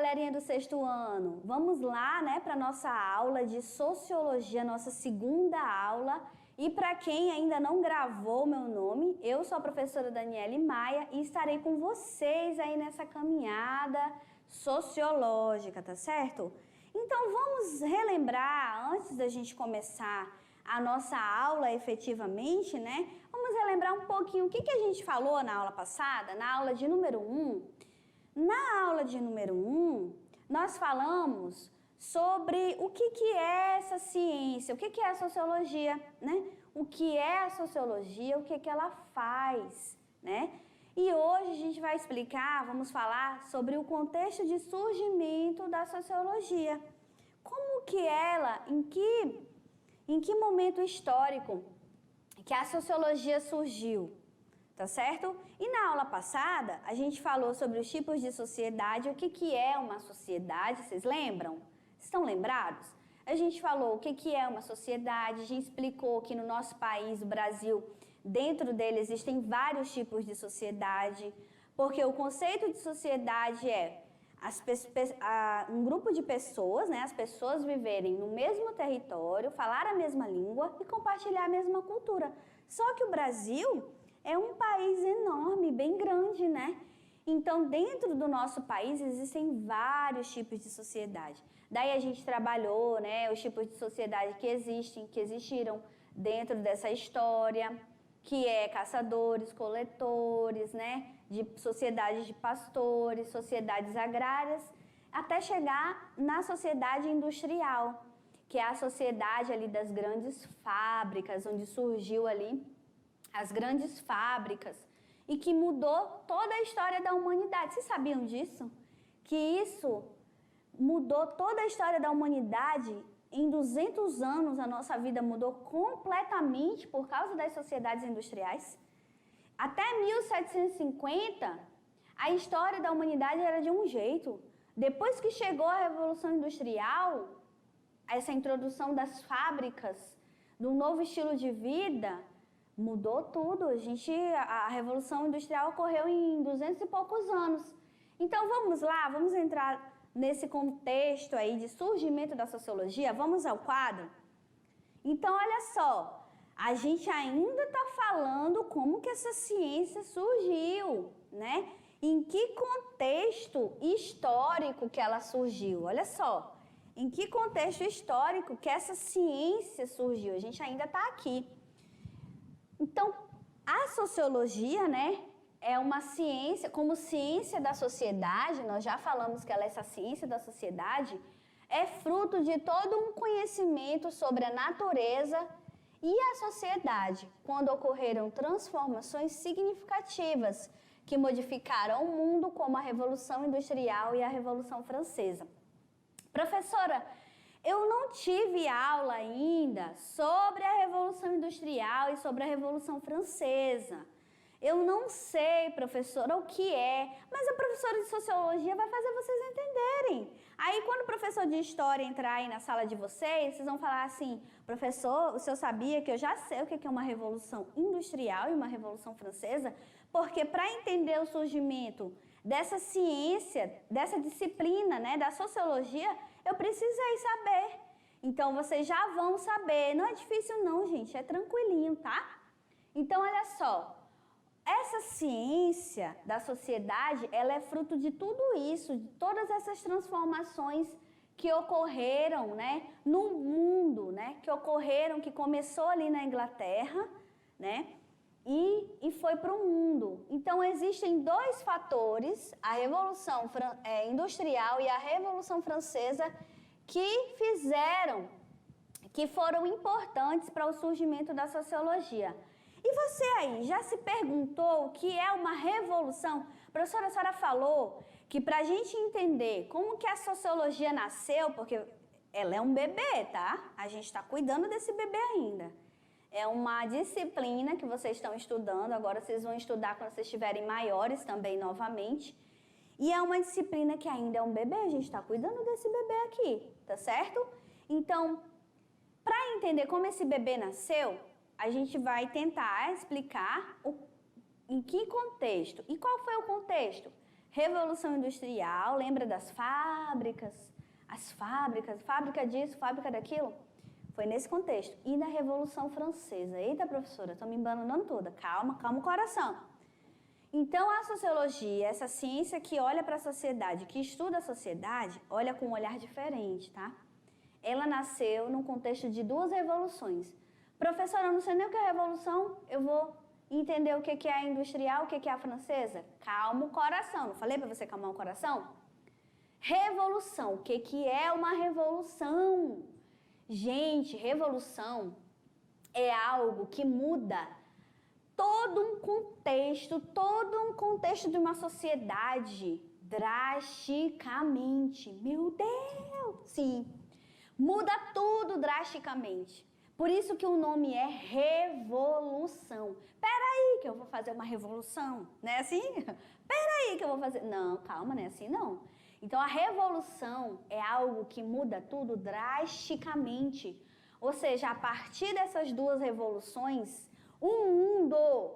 galerinha do sexto ano, vamos lá, né, para nossa aula de sociologia, nossa segunda aula. E para quem ainda não gravou meu nome, eu sou a professora Daniele Maia e estarei com vocês aí nessa caminhada sociológica, tá certo? Então vamos relembrar, antes da gente começar a nossa aula efetivamente, né? Vamos relembrar um pouquinho o que a gente falou na aula passada, na aula de número 1. Na aula de número 1, nós falamos sobre o que é essa ciência, o que é a sociologia, né? O que é a sociologia, o que ela faz, né? E hoje a gente vai explicar, vamos falar sobre o contexto de surgimento da sociologia. Como que ela, em que momento histórico que a sociologia surgiu? Tá certo? E na aula passada, a gente falou sobre os tipos de sociedade, o que é uma sociedade, vocês lembram? Estão lembrados? A gente falou o que é uma sociedade, a gente explicou que no nosso país, o Brasil, dentro dele existem vários tipos de sociedade, porque o conceito de sociedade é um grupo de pessoas, né, as pessoas viverem no mesmo território, falar a mesma língua e compartilhar a mesma cultura. Só que o Brasil é um país enorme, bem grande, né? Então, dentro do nosso país existem vários tipos de sociedade. Daí a gente trabalhou, né, os tipos de sociedade que existiram dentro dessa história, que é caçadores, coletores, né, de sociedades de pastores, sociedades agrárias, até chegar na sociedade industrial, que é a sociedade ali das grandes fábricas, onde surgiu ali as grandes fábricas e que mudou toda a história da humanidade. Vocês sabiam disso? Que isso mudou toda a história da humanidade? Em 200 anos a nossa vida mudou completamente por causa das sociedades industriais. Até 1750, a história da humanidade era de um jeito. Depois que chegou a Revolução Industrial, essa introdução das fábricas, de um novo estilo de vida, mudou tudo. A Revolução Industrial ocorreu em 200 e poucos anos. Então vamos lá, vamos entrar nesse contexto aí de surgimento da sociologia. Vamos ao quadro? Então olha só, a gente ainda está falando como que essa ciência surgiu, né? Em que contexto histórico que ela surgiu? Olha só, em que contexto histórico que essa ciência surgiu? A gente ainda está aqui. Então, a sociologia, né, é uma ciência, como ciência da sociedade, nós já falamos que ela é essa ciência da sociedade, é fruto de todo um conhecimento sobre a natureza e a sociedade, quando ocorreram transformações significativas que modificaram o mundo, como a Revolução Industrial e a Revolução Francesa. Professora, eu não tive aula ainda sobre a Revolução Industrial e sobre a Revolução Francesa. Eu não sei, professora, o que é, mas a professora de Sociologia vai fazer vocês entenderem. Aí, quando o professor de História entrar aí na sala de vocês vão falar assim: professor, o senhor sabia que eu já sei o que é uma Revolução Industrial e uma Revolução Francesa? Porque para entender o surgimento dessa ciência, dessa disciplina, né, da Sociologia, eu precisei saber. Então, vocês já vão saber. Não é difícil não, gente, é tranquilinho, tá? Então, olha só. Essa ciência da sociedade, ela é fruto de tudo isso, de todas essas transformações que ocorreram, né, no mundo, né, que começou ali na Inglaterra, né, e foi para o mundo. Então, existem dois fatores, a Revolução Industrial e a Revolução Francesa, que foram importantes para o surgimento da sociologia. E você aí, já se perguntou o que é uma revolução? Professora, a senhora falou que para a gente entender como que a sociologia nasceu, porque ela é um bebê, tá? A gente está cuidando desse bebê ainda. É uma disciplina que vocês estão estudando, agora vocês vão estudar quando vocês estiverem maiores também novamente. E é uma disciplina que ainda é um bebê, a gente está cuidando desse bebê aqui, tá certo? Então, para entender como esse bebê nasceu, a gente vai tentar explicar em que contexto. E qual foi o contexto? Revolução Industrial, lembra das fábricas? As fábricas, fábrica disso, fábrica daquilo? Foi nesse contexto. E na Revolução Francesa? Eita, professora, estou me embananando toda. Calma, calma o coração. Então, a sociologia, essa ciência que olha para a sociedade, que estuda a sociedade, olha com um olhar diferente, tá? Ela nasceu num contexto de duas revoluções. Professora, eu não sei nem o que é revolução, eu vou entender o que é a industrial, o que é a francesa? Calma o coração, não falei para você calmar o coração? Revolução, o que é uma revolução? Gente, revolução é algo que muda todo um contexto de uma sociedade drasticamente. Meu Deus! Sim, muda tudo drasticamente. Por isso que o nome é revolução. Peraí que eu vou fazer uma revolução, não é assim? Peraí que eu vou fazer... Não, calma, não é assim não. Então, a revolução é algo que muda tudo drasticamente. Ou seja, a partir dessas duas revoluções, o mundo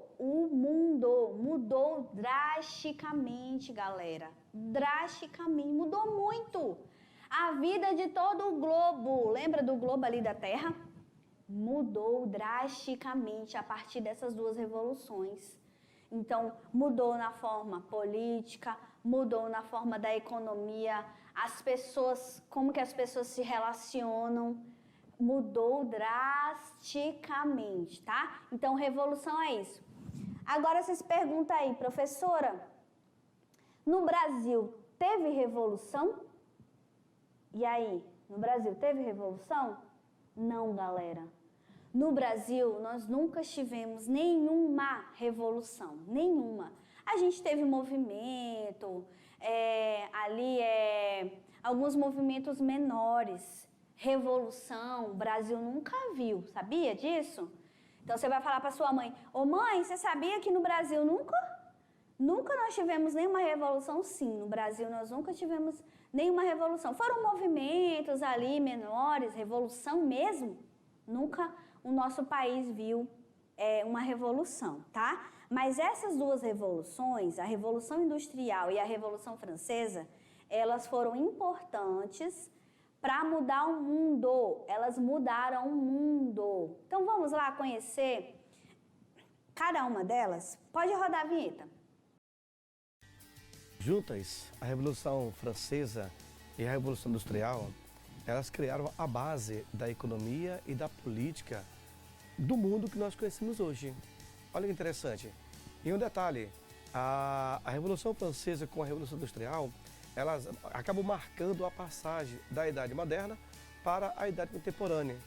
mudou drasticamente, galera. Drasticamente, mudou muito. A vida de todo o globo, lembra do globo ali da Terra? Mudou drasticamente a partir dessas duas revoluções. Então, mudou na forma política, mudou na forma da economia, as pessoas, como que as pessoas se relacionam, mudou drasticamente, tá? Então, revolução é isso. Agora, vocês perguntam aí, professora, no Brasil teve revolução? E aí, no Brasil teve revolução? Não, galera. No Brasil, nós nunca tivemos nenhuma revolução, nenhuma. A gente teve movimento, alguns movimentos menores. Revolução, o Brasil nunca viu, sabia disso? Então, você vai falar para sua mãe, ô mãe, você sabia que no Brasil nunca nós tivemos nenhuma revolução? Sim, no Brasil nós nunca tivemos nenhuma revolução. Foram movimentos ali menores, revolução mesmo, nunca o nosso país viu uma revolução, tá? Mas essas duas revoluções, a Revolução Industrial e a Revolução Francesa, elas foram importantes para mudar o mundo. Elas mudaram o mundo. Então vamos lá conhecer cada uma delas? Pode rodar a vinheta. Juntas, a Revolução Francesa e a Revolução Industrial, elas criaram a base da economia e da política do mundo que nós conhecemos hoje. Olha que interessante. E um detalhe, a Revolução Francesa com a Revolução Industrial, elas acabam marcando a passagem da Idade Moderna para a Idade Contemporânea.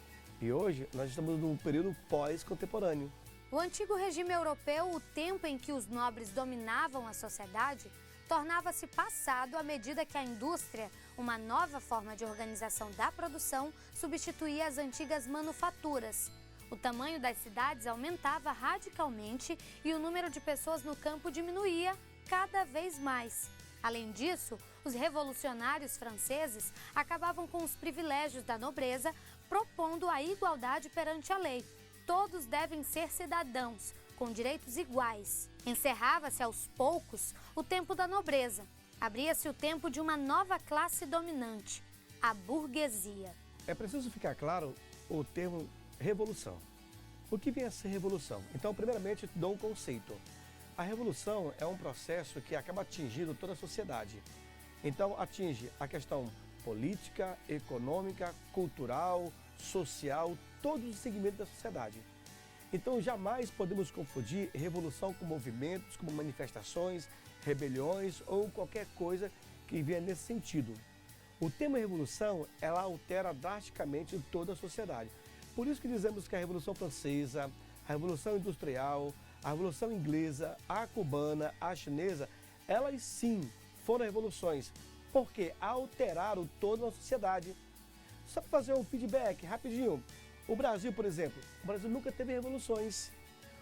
E hoje nós estamos num período pós-contemporâneo. O antigo regime europeu, o tempo em que os nobres dominavam a sociedade, tornava-se passado à medida que a indústria, uma nova forma de organização da produção, substituía as antigas manufaturas. O tamanho das cidades aumentava radicalmente e o número de pessoas no campo diminuía cada vez mais. Além disso, os revolucionários franceses acabavam com os privilégios da nobreza, propondo a igualdade perante a lei. Todos devem ser cidadãos, com direitos iguais. Encerrava-se aos poucos o tempo da nobreza. Abria-se o tempo de uma nova classe dominante, a burguesia. É preciso ficar claro o termo revolução. O que vem a ser revolução? Então, primeiramente, dou um conceito. A revolução é um processo que acaba atingindo toda a sociedade. Então, atinge a questão política, econômica, cultural, social, todos os segmentos da sociedade. Então, jamais podemos confundir revolução com movimentos, como manifestações, rebeliões ou qualquer coisa que venha nesse sentido. O termo revolução, ela altera drasticamente toda a sociedade. Por isso que dizemos que a Revolução Francesa, a Revolução Industrial, a Revolução Inglesa, a cubana, a chinesa, elas sim foram revoluções, porque alteraram toda a sociedade. Só para fazer um feedback rapidinho, o Brasil, por exemplo, o Brasil nunca teve revoluções.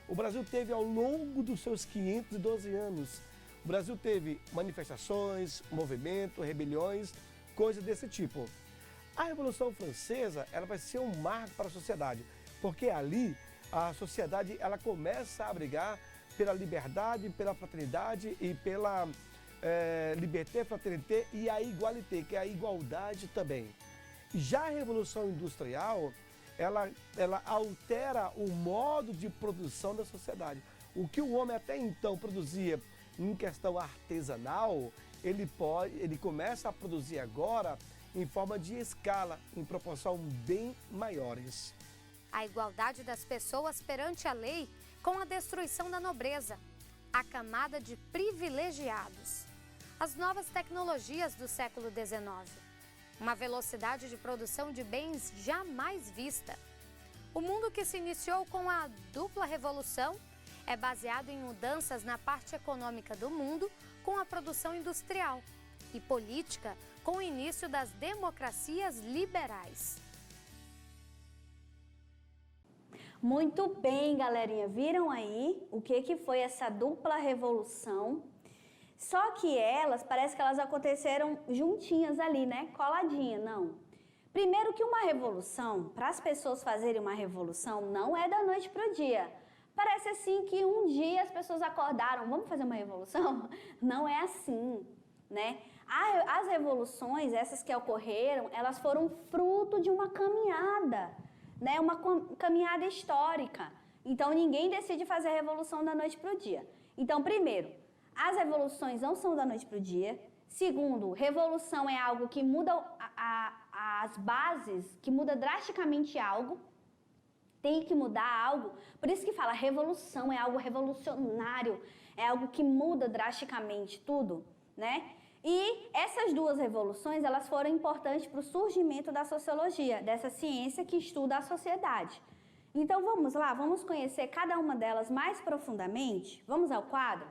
O Brasil teve ao longo dos seus 512 anos, o Brasil teve manifestações, movimentos, rebeliões, coisas desse tipo. A Revolução Francesa, ela vai ser um marco para a sociedade, porque ali a sociedade ela começa a brigar pela liberdade, pela fraternidade e liberté, fraternité e a igualité, que é a igualdade também. Já a Revolução Industrial, ela altera o modo de produção da sociedade. O que o homem até então produzia em questão artesanal, ele começa a produzir agora em forma de escala, em proporção bem maiores. A igualdade das pessoas perante a lei com a destruição da nobreza, a camada de privilegiados, as novas tecnologias do século XIX, uma velocidade de produção de bens jamais vista. O mundo que se iniciou com a dupla revolução é baseado em mudanças na parte econômica do mundo com a produção industrial e política com o início das democracias liberais. Muito bem, galerinha. Viram aí o que foi essa dupla revolução? Só que parece que elas aconteceram juntinhas ali, né? Coladinha, não. Primeiro que uma revolução, para as pessoas fazerem uma revolução, não é da noite para o dia. Parece assim que um dia as pessoas acordaram, vamos fazer uma revolução? Não é assim, né? As revoluções, essas que ocorreram, elas foram fruto de uma caminhada, né? Uma caminhada histórica. Então, ninguém decide fazer a revolução da noite para o dia. Então, primeiro, as revoluções não são da noite para o dia. Segundo, revolução é algo que muda as bases, que muda drasticamente algo. Tem que mudar algo. Por isso que fala revolução, é algo revolucionário, é algo que muda drasticamente tudo, né? E essas duas revoluções, elas foram importantes para o surgimento da sociologia, dessa ciência que estuda a sociedade. Então, vamos lá, vamos conhecer cada uma delas mais profundamente? Vamos ao quadro?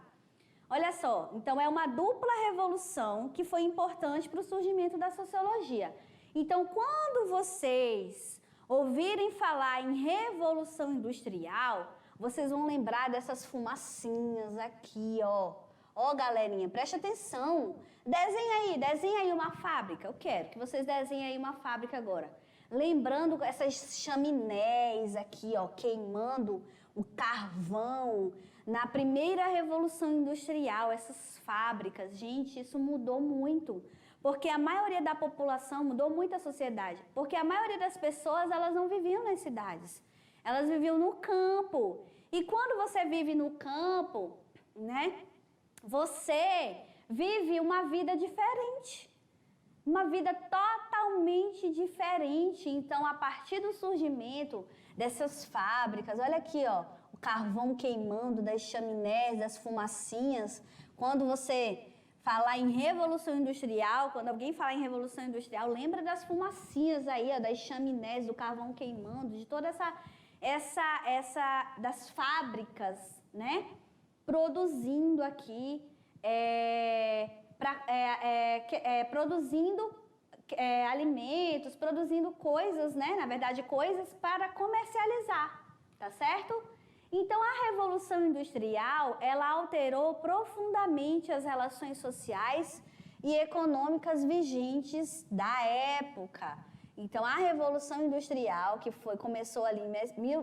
Olha só, então é uma dupla revolução que foi importante para o surgimento da sociologia. Então, quando vocês ouvirem falar em revolução industrial, vocês vão lembrar dessas fumacinhas aqui, ó. Ó, galerinha, preste atenção. Desenha aí uma fábrica. Eu quero que vocês desenhem aí uma fábrica agora. Lembrando essas chaminés aqui, ó, queimando o carvão. Na primeira revolução industrial, essas fábricas, gente, isso mudou muito. Porque a maioria da população mudou muito a sociedade. Porque a maioria das pessoas, elas não viviam nas cidades. Elas viviam no campo. E quando você vive no campo, né, você vive uma vida diferente. Uma vida totalmente diferente. Então, a partir do surgimento dessas fábricas, olha aqui, ó, o carvão queimando das chaminés, das fumacinhas. Quando você falar em revolução industrial, quando alguém falar em revolução industrial, lembra das fumacinhas aí, ó, das chaminés, do carvão queimando, de toda das fábricas, né? Produzindo aqui, produzindo alimentos, produzindo coisas, né? Na verdade, coisas para comercializar, tá certo? Então, a Revolução Industrial, ela alterou profundamente as relações sociais e econômicas vigentes da época. Então, a Revolução Industrial, que começou ali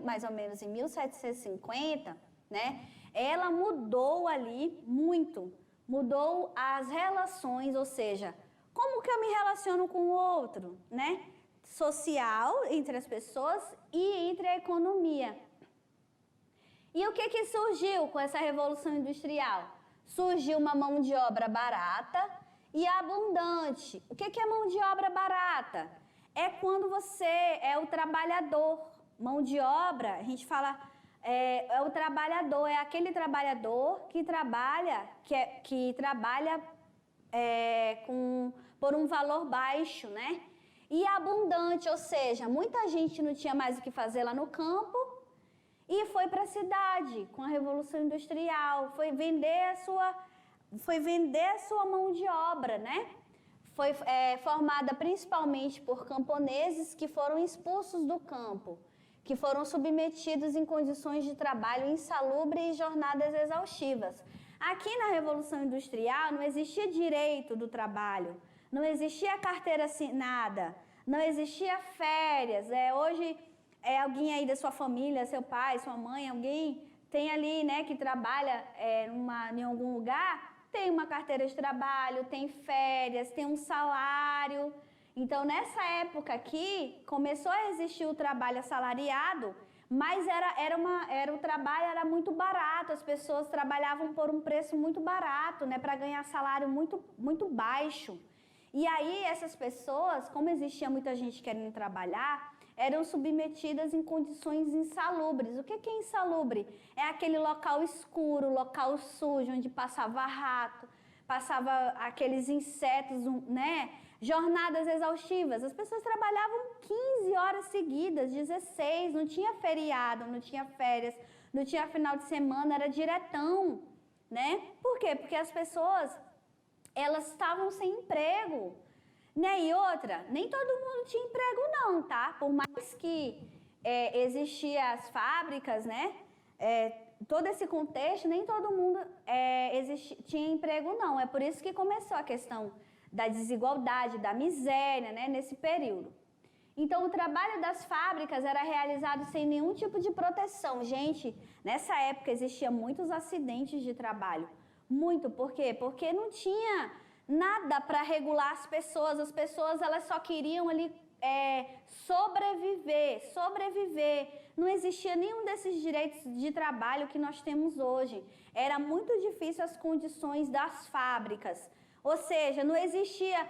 mais ou menos em 1750, né? Ela mudou ali muito, mudou as relações, ou seja, como que eu me relaciono com o outro, né? Social, entre as pessoas e entre a economia. E o que surgiu com essa Revolução Industrial? Surgiu uma mão de obra barata e abundante. O que é mão de obra barata? É quando você é o trabalhador. Mão de obra, a gente fala, é o trabalhador, é aquele trabalhador que trabalha por um valor baixo, né? E abundante, ou seja, muita gente não tinha mais o que fazer lá no campo, e foi para a cidade com a Revolução Industrial, foi vender a sua mão de obra, né? Foi formada principalmente por camponeses que foram expulsos do campo, que foram submetidos em condições de trabalho insalubres e jornadas exaustivas. Aqui na Revolução Industrial não existia direito do trabalho, não existia carteira assinada, não existia férias. Hoje, alguém aí da sua família, seu pai, sua mãe, alguém tem ali, né, que trabalha em algum lugar, tem uma carteira de trabalho, tem férias, tem um salário. Então, nessa época aqui, começou a existir o trabalho assalariado, mas o trabalho era muito barato, as pessoas trabalhavam por um preço muito barato, né, para ganhar salário muito, muito baixo. E aí, essas pessoas, como existia muita gente querendo trabalhar, eram submetidas em condições insalubres. O que é insalubre? É aquele local escuro, local sujo, onde passava rato, passava aqueles insetos, né? Jornadas exaustivas. As pessoas trabalhavam 15 horas seguidas, 16, não tinha feriado, não tinha férias, não tinha final de semana, era diretão, né? Por quê? Porque as pessoas, elas estavam sem emprego. Né? E outra, nem todo mundo tinha emprego não, tá? Por mais que existiam as fábricas, né? Todo esse contexto, nem todo mundo tinha emprego não. É por isso que começou a questão da desigualdade, da miséria, né? Nesse período. Então, o trabalho das fábricas era realizado sem nenhum tipo de proteção. Gente, nessa época existiam muitos acidentes de trabalho. Muito, por quê? Porque não tinha nada para regular as pessoas elas só queriam ali sobreviver. Não existia nenhum desses direitos de trabalho que nós temos hoje. Era muito difícil as condições das fábricas. Ou seja, não existia...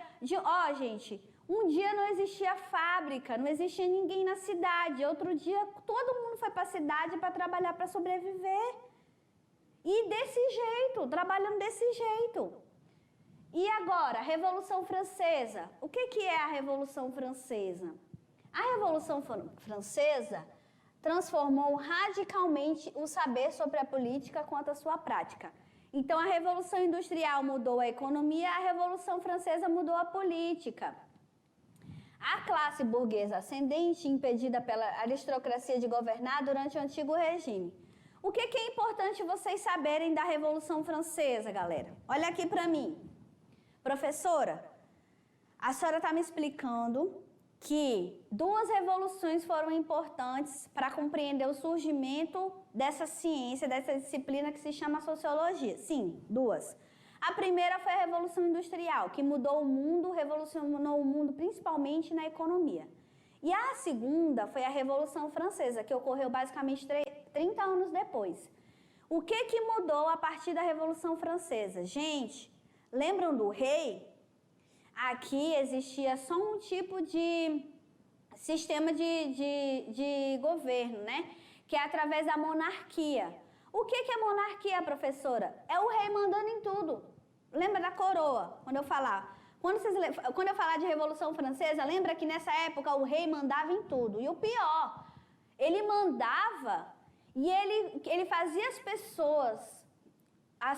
gente, um dia não existia fábrica, não existia ninguém na cidade. Outro dia, todo mundo foi para a cidade para trabalhar, para sobreviver. E desse jeito, trabalhando desse jeito. E agora, Revolução Francesa. O que é a Revolução Francesa? A Revolução Francesa transformou radicalmente o saber sobre a política quanto à sua prática. Então, a Revolução Industrial mudou a economia, a Revolução Francesa mudou a política. A classe burguesa ascendente, impedida pela aristocracia de governar durante o antigo regime. O que é importante vocês saberem da Revolução Francesa, galera? Olha aqui para mim. Professora, a senhora está me explicando que duas revoluções foram importantes para compreender o surgimento dessa ciência, dessa disciplina que se chama sociologia. Sim, duas. A primeira foi a Revolução Industrial, que mudou o mundo, revolucionou o mundo principalmente na economia. E a segunda foi a Revolução Francesa, que ocorreu basicamente 30 anos depois. O que mudou a partir da Revolução Francesa? Gente, lembram do rei? Aqui existia só um tipo de sistema de governo, né? Que é através da monarquia. O que é monarquia, professora? É o rei mandando em tudo. Lembra da coroa, quando eu falar? Quando eu falar de Revolução Francesa, lembra que nessa época o rei mandava em tudo. E o pior, ele mandava e ele fazia as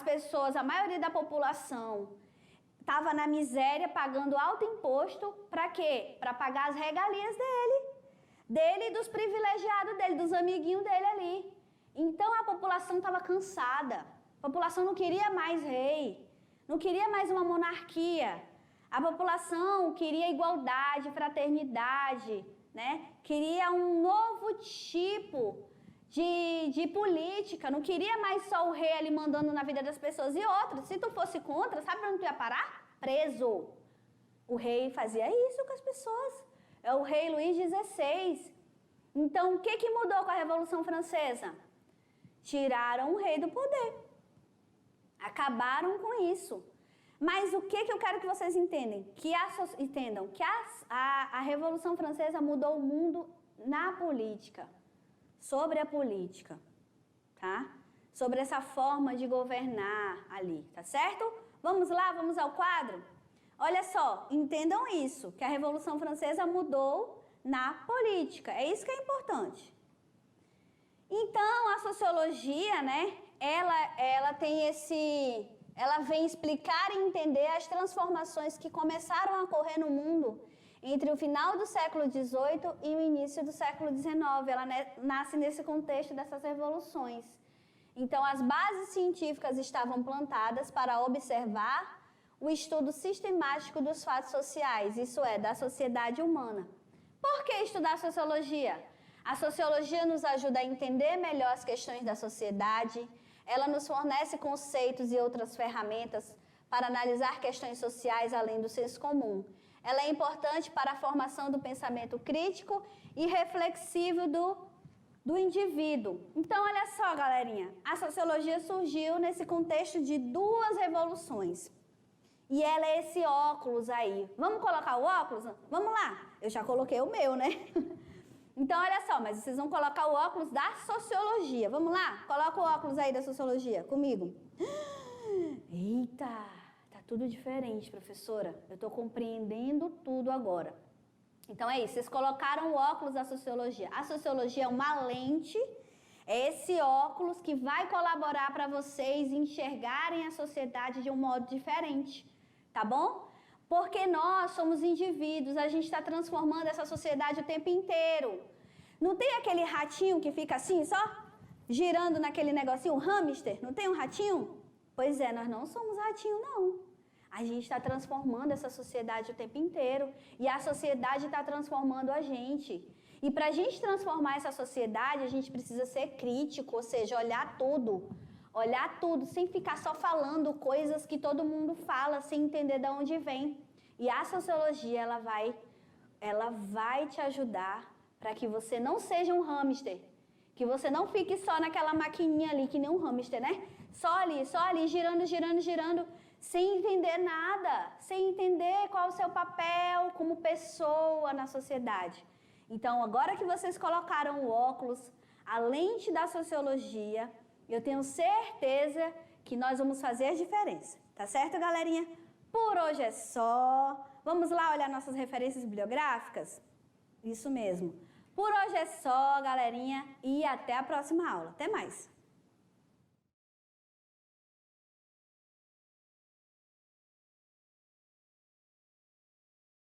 pessoas, a maioria da população, estava na miséria, pagando alto imposto, para quê? Para pagar as regalias dele e dos privilegiados dele, dos amiguinhos dele ali. Então a população estava cansada, a população não queria mais rei, não queria mais uma monarquia, a população queria igualdade, fraternidade, né? Queria um novo tipo de política, não queria mais só o rei ali mandando na vida das pessoas. E outra, se tu fosse contra, sabe onde tu ia parar? Preso. O rei fazia isso com as pessoas. É o rei Luís XVI. Então, o que mudou com a Revolução Francesa? Tiraram o rei do poder. Acabaram com isso. Mas o que eu quero que vocês entendam? Entendam que a Revolução Francesa mudou o mundo na política. Sobre a política, tá? Sobre essa forma de governar ali, tá certo? Vamos lá, vamos ao quadro? Olha só, entendam isso, que a Revolução Francesa mudou na política, é isso que é importante. Então, a sociologia, né, ela tem ela vem explicar e entender as transformações que começaram a ocorrer no mundo entre o final do século XVIII e o início do século XIX. Ela nasce nesse contexto dessas revoluções. Então, as bases científicas estavam plantadas para observar o estudo sistemático dos fatos sociais, isso é, da sociedade humana. Por que estudar sociologia? A sociologia nos ajuda a entender melhor as questões da sociedade, ela nos fornece conceitos e outras ferramentas para analisar questões sociais além do senso comum. Ela é importante para a formação do pensamento crítico e reflexivo do indivíduo. Então, olha só, galerinha, a sociologia surgiu nesse contexto de duas revoluções. E ela é esse óculos aí. Vamos colocar o óculos? Vamos lá. Eu já coloquei o meu, né? Então, olha só, mas vocês vão colocar o óculos da sociologia. Vamos lá? Coloca o óculos aí da sociologia comigo. Eita, tá tudo diferente, professora. Eu tô compreendendo tudo agora. Então é isso, vocês colocaram o óculos da sociologia. A sociologia é uma lente, é esse óculos que vai colaborar para vocês enxergarem a sociedade de um modo diferente, tá bom? Porque nós somos indivíduos, a gente está transformando essa sociedade o tempo inteiro. Não tem aquele ratinho que fica assim, só girando naquele negocinho, um hamster? Não tem um ratinho? Pois é, nós não somos ratinho, não. A gente está transformando essa sociedade o tempo inteiro e a sociedade está transformando a gente. E para a gente transformar essa sociedade, a gente precisa ser crítico, ou seja, olhar tudo, sem ficar só falando coisas que todo mundo fala, sem entender de onde vem. E a sociologia, ela vai te ajudar para que você não seja um hamster, que você não fique só naquela maquininha ali, que nem um hamster, né? Só ali, girando, sem entender nada, sem entender qual é o seu papel como pessoa na sociedade. Então, agora que vocês colocaram o óculos, a lente da sociologia, eu tenho certeza que nós vamos fazer diferença. Tá certo, galerinha? Por hoje é só. Vamos lá olhar nossas referências bibliográficas? Isso mesmo. Por hoje é só, galerinha, e até a próxima aula. Até mais!